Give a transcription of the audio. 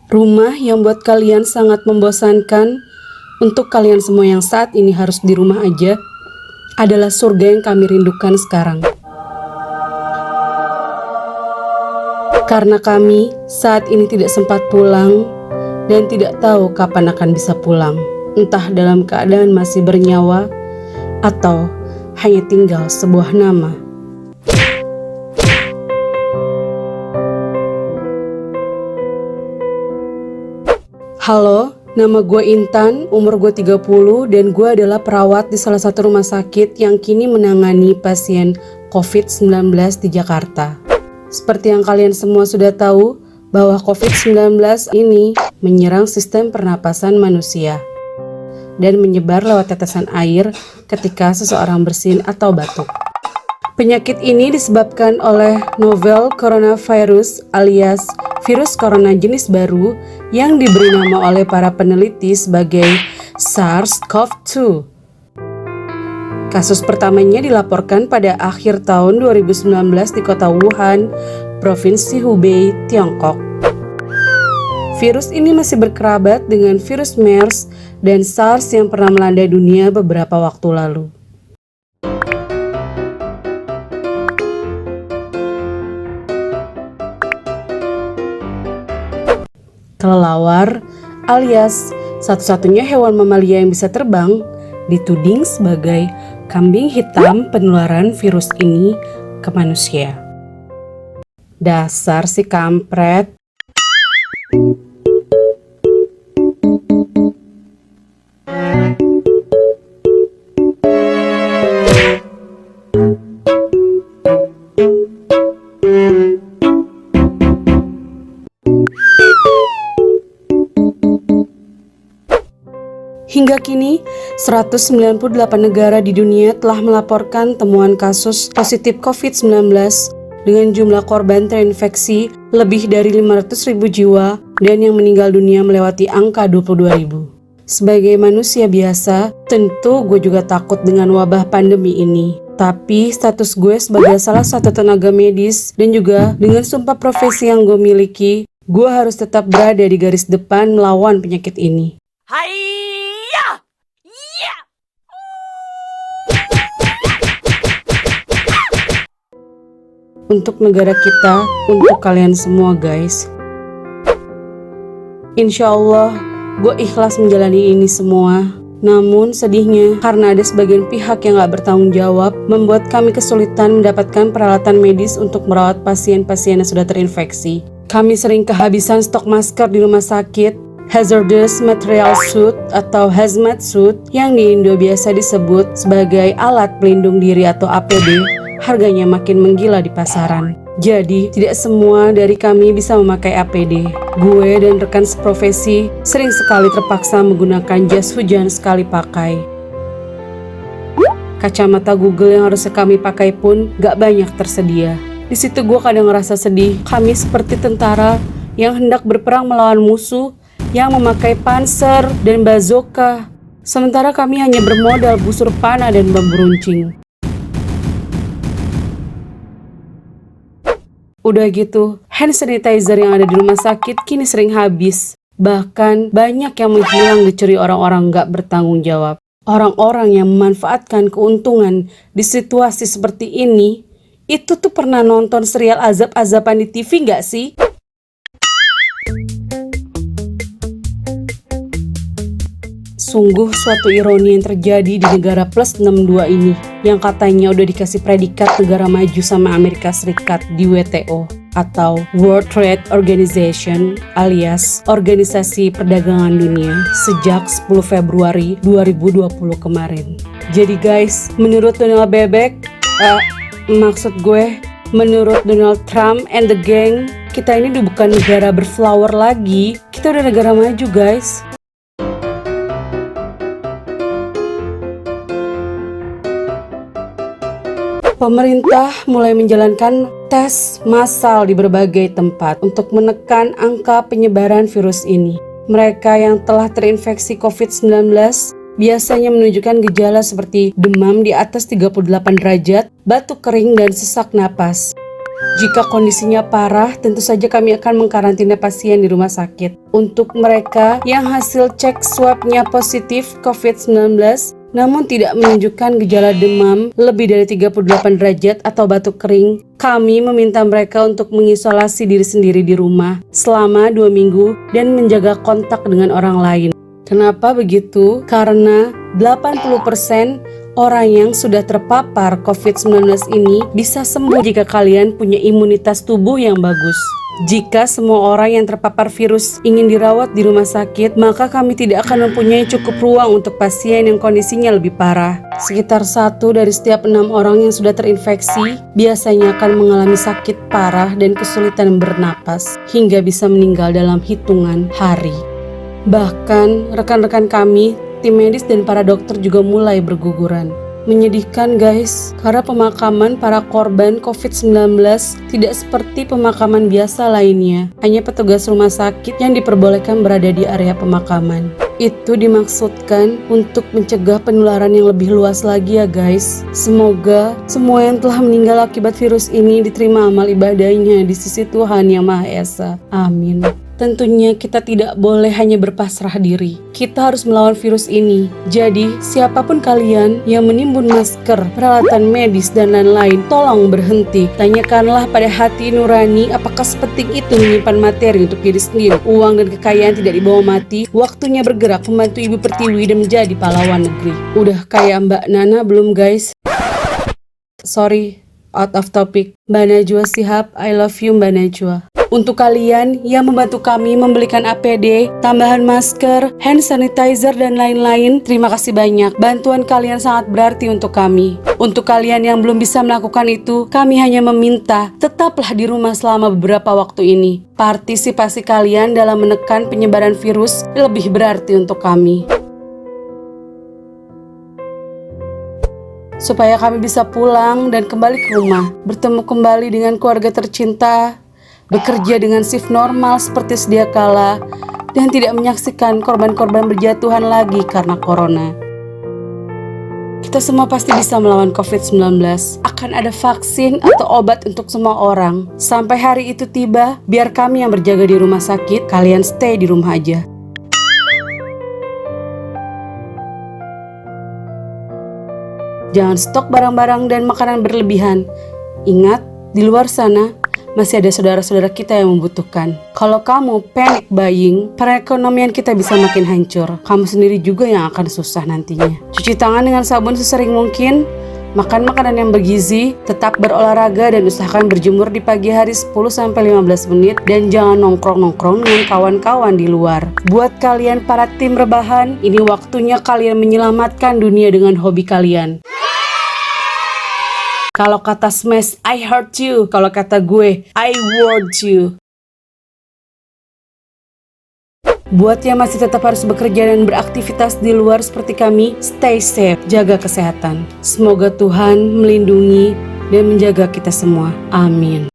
Rumah yang buat kalian sangat membosankan, untuk kalian semua yang saat ini harus di rumah aja, adalah surga yang kami rindukan sekarang. Karena kami saat ini tidak sempat pulang dan tidak tahu kapan akan bisa pulang, entah dalam keadaan masih bernyawa atau hanya tinggal sebuah nama. Halo, nama gue Intan, umur gue 30 dan gue adalah perawat di salah satu rumah sakit yang kini menangani pasien COVID-19 di Jakarta. Seperti yang kalian semua sudah tahu, bahwa COVID-19 ini menyerang sistem pernapasan manusia dan menyebar lewat tetesan air ketika seseorang bersin atau batuk. Penyakit ini disebabkan oleh novel coronavirus alias virus corona jenis baru yang diberi nama oleh para peneliti sebagai SARS-CoV-2. Kasus pertamanya dilaporkan pada akhir tahun 2019 di kota Wuhan, Provinsi Hubei, Tiongkok. Virus ini masih berkerabat dengan virus MERS dan SARS yang pernah melanda dunia beberapa waktu lalu. Kelelawar alias satu-satunya hewan mamalia yang bisa terbang dituding sebagai kambing hitam penularan virus ini ke manusia. Dasar si kampret. Hingga kini, 198 negara di dunia telah melaporkan temuan kasus positif COVID-19 dengan jumlah korban terinfeksi lebih dari 500.000 jiwa dan yang meninggal dunia melewati angka 22.000. Sebagai manusia biasa, tentu gue juga takut dengan wabah pandemi ini. Tapi status gue sebagai salah satu tenaga medis dan juga dengan sumpah profesi yang gue miliki, gue harus tetap berada di garis depan melawan penyakit ini. Untuk negara kita, untuk kalian semua guys. Insya Allah, gue ikhlas menjalani ini semua. Namun sedihnya, karena ada sebagian pihak yang gak bertanggung jawab, membuat kami kesulitan mendapatkan peralatan medis untuk merawat pasien-pasien yang sudah terinfeksi. Kami sering kehabisan stok masker di rumah sakit, hazardous material suit atau hazmat suit yang di Indo biasa disebut sebagai alat pelindung diri atau APD. Harganya makin menggila di pasaran. Jadi, tidak semua dari kami bisa memakai APD. Gue dan rekan seprofesi sering sekali terpaksa menggunakan jas hujan sekali pakai. Kacamata Google yang harusnya kami pakai pun gak banyak tersedia. Di situ gue kadang ngerasa sedih. Kami seperti tentara yang hendak berperang melawan musuh yang memakai panser dan bazooka. Sementara kami hanya bermodal busur panah dan bambu runcing. Udah gitu, hand sanitizer yang ada di rumah sakit kini sering habis. Bahkan banyak yang menghilang dicuri orang-orang gak bertanggung jawab. Orang-orang yang memanfaatkan keuntungan di situasi seperti ini, itu tuh pernah nonton serial azab-azaban di TV gak sih? Sungguh suatu ironi yang terjadi di negara plus 62 ini, yang katanya udah dikasih predikat negara maju sama Amerika Serikat di WTO atau World Trade Organization alias Organisasi Perdagangan Dunia sejak 10 Februari 2020 kemarin. Jadi guys, menurut Donald Bebek, menurut Donald Trump and the gang, kita ini udah bukan negara berflower lagi, kita udah negara maju guys. Pemerintah mulai menjalankan tes massal di berbagai tempat untuk menekan angka penyebaran virus ini. Mereka yang telah terinfeksi COVID-19 biasanya menunjukkan gejala seperti demam di atas 38 derajat, batuk kering, dan sesak napas. Jika kondisinya parah, tentu saja kami akan mengkarantina pasien di rumah sakit. Untuk mereka yang hasil cek swabnya positif COVID-19, namun tidak menunjukkan gejala demam lebih dari 38 derajat atau batuk kering, kami meminta mereka untuk mengisolasi diri sendiri di rumah selama 2 minggu dan menjaga kontak dengan orang lain. Kenapa begitu? Karena 80% orang yang sudah terpapar COVID-19 ini bisa sembuh jika kalian punya imunitas tubuh yang bagus. Jika semua orang yang terpapar virus ingin dirawat di rumah sakit, maka kami tidak akan mempunyai cukup ruang untuk pasien yang kondisinya lebih parah. Sekitar 1 dari setiap 6 orang yang sudah terinfeksi biasanya akan mengalami sakit parah dan kesulitan bernapas hingga bisa meninggal dalam hitungan hari. Bahkan rekan-rekan kami, tim medis dan para dokter juga mulai berguguran. Menyedihkan guys, karena pemakaman para korban COVID-19 tidak seperti pemakaman biasa lainnya. Hanya petugas rumah sakit yang diperbolehkan berada di area pemakaman. Itu dimaksudkan untuk mencegah penularan yang lebih luas lagi ya guys. Semoga semua yang telah meninggal akibat virus ini diterima amal ibadahnya di sisi Tuhan Yang Maha Esa. Amin. Tentunya kita tidak boleh hanya berpasrah diri. Kita harus melawan virus ini. Jadi, siapapun kalian yang menimbun masker, peralatan medis, dan lain-lain, tolong berhenti. Tanyakanlah pada hati nurani apakah sepenting itu menyimpan materi untuk diri sendiri. Uang dan kekayaan tidak dibawa mati. Waktunya bergerak membantu Ibu Pertiwi dan menjadi pahlawan negeri. Udah kayak Mbak Nana belum guys? Sorry, out of topic. Mbak Najwa Shihab, I love you Mbak Najwa. Untuk kalian yang membantu kami membelikan APD, tambahan masker, hand sanitizer, dan lain-lain, terima kasih banyak. Bantuan kalian sangat berarti untuk kami. Untuk kalian yang belum bisa melakukan itu, kami hanya meminta tetaplah di rumah selama beberapa waktu ini. Partisipasi kalian dalam menekan penyebaran virus lebih berarti untuk kami. Supaya kami bisa pulang dan kembali ke rumah, bertemu kembali dengan keluarga tercinta, bekerja dengan shift normal seperti sedia kala, dan tidak menyaksikan korban-korban berjatuhan lagi karena corona. Kita semua pasti bisa melawan COVID-19. Akan ada vaksin atau obat untuk semua orang. Sampai hari itu tiba, biar kami yang berjaga di rumah sakit, kalian stay di rumah aja. Jangan stok barang-barang dan makanan berlebihan. Ingat, di luar sana masih ada saudara-saudara kita yang membutuhkan. Kalau kamu panic buying, perekonomian kita bisa makin hancur. Kamu sendiri juga yang akan susah nantinya. Cuci tangan dengan sabun sesering mungkin, makan makanan yang bergizi, tetap berolahraga dan usahakan berjemur di pagi hari 10-15 menit dan jangan nongkrong-nongkrong dengan kawan-kawan di luar. Buat kalian para tim rebahan, ini waktunya kalian menyelamatkan dunia dengan hobi kalian. Kalau kata Smash, I hurt you. Kalau kata gue, I warned you. Buat yang masih tetap harus bekerja dan beraktivitas di luar seperti kami, stay safe, jaga kesehatan. Semoga Tuhan melindungi dan menjaga kita semua. Amin.